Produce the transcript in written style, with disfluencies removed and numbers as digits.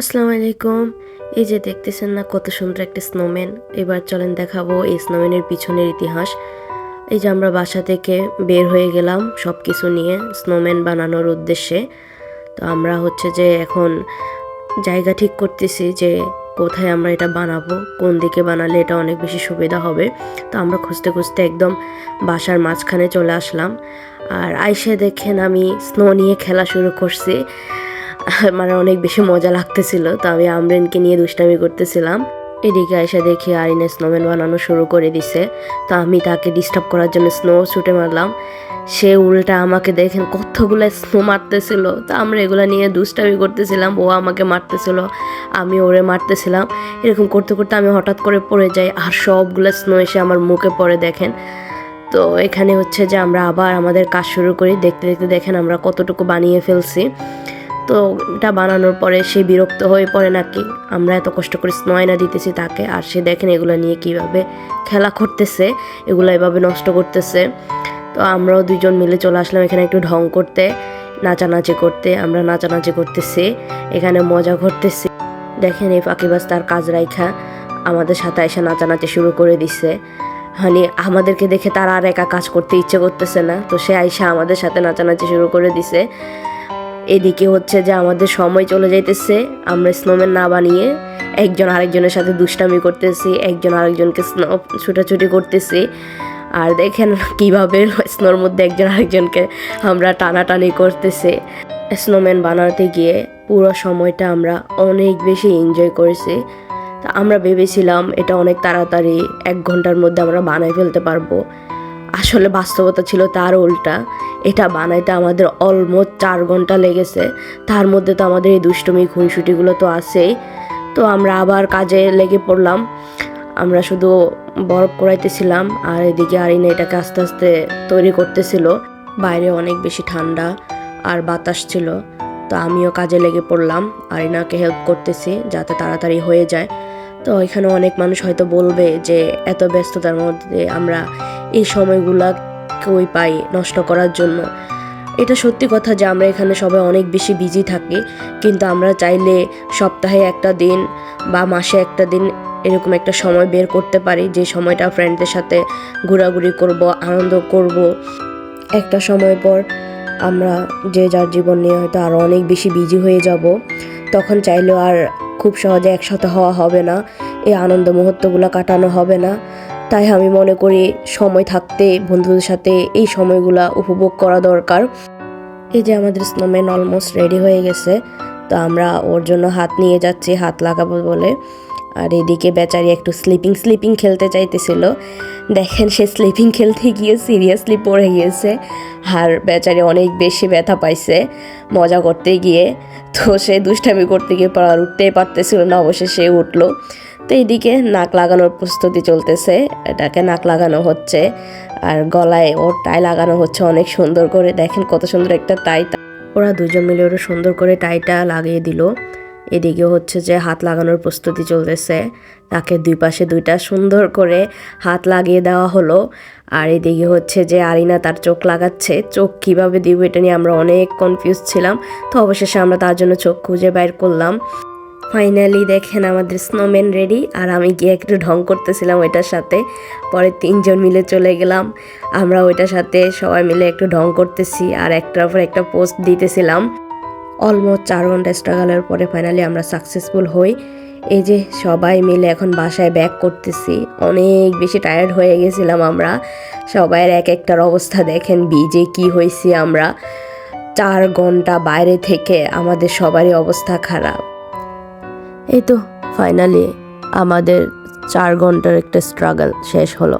আসসালামু আলাইকুম। এই যে দেখতেছেন না কত সুন্দর একটা স্নোম্যান। এবার চলেন দেখাবো এই স্নোম্যানের পিছনের ইতিহাস। এই যে আমরা বাসা থেকে বের হয়ে গেলাম সব কিছু নিয়ে স্নোম্যান বানানোর উদ্দেশ্যে। তো আমরা হচ্ছে যে এখন জায়গা ঠিক করতেছি যে কোথায় আমরা এটা বানাবো, কোন দিকে বানালে এটা অনেক বেশি সুবিধা হবে। তো আমরা খুঁজতে খুঁজতে একদম বাসার মাঝখানে চলে আসলাম। আর আইসে দেখেন আমি স্নো নিয়ে খেলা শুরু করছি। মানে অনেক বেশি মজা লাগতেছিল। তো আমি আমরেনকে নিয়ে দুষ্টামি করতেছিলাম। এদিকে এসে দেখি আরিনা স্নোম্যান বানানো শুরু করে দিছে। তো আমি তাকে ডিস্টার্ব করার জন্য স্নো ছুটে মারলাম। সে উল্টা আমাকে দেখেন কতগুলো স্নো মারতেছিল। তো আমরা এগুলো নিয়ে দুষ্টামি করতেছিলাম। ও আমাকে মারতেছিল, আমি ওরে মারতেছিলাম। এরকম করতে করতে আমি হঠাৎ করে পড়ে যাই, আর সবগুলো স্নো এসে আমার মুখে পড়ে দেখেন। তো এখানে হচ্ছে যে আমরা আবার আমাদের কাজ শুরু করি। দেখতে দেখতে দেখেন আমরা কতটুকু বানিয়ে ফেলছি। তো এটা বানানোর পরে সে বিরক্ত হয়ে পড়ে নাকি আমরা এত কষ্ট করে স্নো আয়না দিতেছি তাকে, আর সে দেখেন এগুলো নিয়ে কিভাবে খেলা করতেছে, এগুলো এভাবে নষ্ট করতেছে। তো আমরাও দুইজন মিলে চলে আসলাম এখানে একটু ঢং করতে, নাচানাচি করতে। আমরা নাচানাচি করতেছি, এখানে মজা করতেছি। দেখেন এই ফাঁকিবাজ তার কাজ রাইখা আমাদের সাথে এসে নাচানাচি শুরু করে দিছে। মানে আমাদেরকে দেখে তার আর একা কাজ করতে ইচ্ছে করতেছে না, তো সে আইসা আমাদের সাথে নাচানাচি শুরু করে দিছে। এদিকে হচ্ছে যে আমাদের সময় চলে যাইতেছে, আমরা স্নোম্যান না বানিয়ে একজন আরেকজনের সাথে দুষ্টামি করতেছি, একজন আরেকজনকে স্নো ছুটাছুটি করতেছি। আর দেখেন কিভাবে স্নোর মধ্যে একজন আরেকজনকে আমরা টানাটানি করতেছি। স্নোম্যান বানাতে গিয়ে পুরো সময়টা আমরা অনেক বেশি এনজয় করেছি। তা আমরা ভেবেছিলাম এটা অনেক তাড়াতাড়ি 1 ঘন্টার মধ্যে আমরা বানাই ফেলতে পারবো। আসলে বাস্তবতা ছিল তার উল্টা। এটা বানাইতে আমাদের অলমোস্ট 4 ঘন্টা লেগেছে। তার মধ্যে তো আমাদের এই দুষ্টুমি খুনসুটিগুলো তো আছেই। তো আমরা আবার কাজে লেগে পড়লাম। আমরা শুধু বরফ কুড়াইতেছিলাম, আর এদিকে আরিনা এটাকে আস্তে আস্তে তৈরি করতেছিল। বাইরে অনেক বেশি ঠান্ডা আর বাতাস ছিল। তো আমিও কাজে লেগে পড়লাম, আরিনাকে হেল্প করতেছি যাতে তাড়াতাড়ি হয়ে যায়। তো এখানে অনেক মানুষ হয়তো বলবে যে এত ব্যস্ততার মধ্যে আমরা এই সময়গুলা কই পাই নষ্ট করার জন্য। এটা সত্যি কথা যে আমরা এখানে সবাই অনেক বেশি বিজি থাকি, কিন্তু আমরা চাইলে সপ্তাহে একটা দিন বা মাসে একটা দিন এরকম একটা সময় বের করতে পারি, যে সময়টা ফ্রেন্ডদের সাথে ঘোরাঘুরি করব, আনন্দ করব। একটা সময় পর আমরা যে যার জীবন নিয়ে হয়তো আরও অনেক বেশি বিজি হয়ে যাব, তখন চাইলেও আর খুব সহজে একসাথে হওয়া হবে না, এই আনন্দ মুহূর্তগুলো কাটানো হবে না। তাই আমি মনে করি সময় থাকতে বন্ধুদের সাথে এই সময়গুলা উপভোগ করা দরকার। এই যে আমাদের স্নোম্যান অলমোস্ট রেডি হয়ে গেছে। তো আমরা ওর জন্য হাত নিয়ে যাচ্ছি, হাত লাগাবো বলে। আর এদিকে বেচারি একটু স্লিপিং খেলতে চাইতেছিল। দেখেন সে স্লিপিং খেলতে গিয়ে সিরিয়াসলি পড়ে গিয়েছে, আর বেচারি অনেক বেশি ব্যথা পাইছে মজা করতে গিয়ে। তো সে দুষ্টামি করতে গিয়ে উঠতেই পারতেছিল না, অবশেষে উঠলো। তো এইদিকে নাক লাগানোর প্রস্তুতি চলতেছে, এটাকে নাক লাগানো হচ্ছে, আর গলায় ওর টাই লাগানো হচ্ছে অনেক সুন্দর করে। দেখেন কত সুন্দর একটা টাই। ওরা দুজন মিলে ওরা সুন্দর করে টাইটা লাগিয়ে দিল। এদিকে হচ্ছে যে হাত লাগানোর প্রস্তুতি চলতেছে, তাকে দুই পাশে দুইটা সুন্দর করে হাত লাগিয়ে দেওয়া হলো। আর এদিকে হচ্ছে যে আরিনা তার চোখ লাগাচ্ছে। চোখ কিভাবে দিব এটা নিয়ে আমরা অনেক কনফিউজ ছিলাম। তো অবশেষে আমরা তার জন্য চোখ খুঁজে বাইর করলাম। ফাইনালি দেখেন আমাদের স্নোম্যান রেডি। আর আমি গিয়ে একটু ঢং করতেছিলাম ওইটার সাথে। পরে 3 জন মিলে চলে গেলাম, আমরা ওইটার সাথে সবাই মিলে একটু ঢং করতেছি আর একটার পর একটা পোস্ট দিতেছিলাম। অলমোস্ট 4 ঘন্টা স্ট্রাগলের পরে ফাইনালি আমরা সাকসেসফুল হই। এই যে সবাই মিলে এখন বাসায় ব্যাক করতেছি। অনেক বেশি টায়ার্ড হয়ে গেছিলাম আমরা। সবাইয়ের এক একটার অবস্থা দেখেন, ভিজে কি হয়েছি আমরা। 4 ঘন্টা বাইরে থেকে আমাদের সবারই অবস্থা খারাপ। এই তো ফাইনালি আমাদের 4 ঘন্টার একটা স্ট্রাগল শেষ হলো।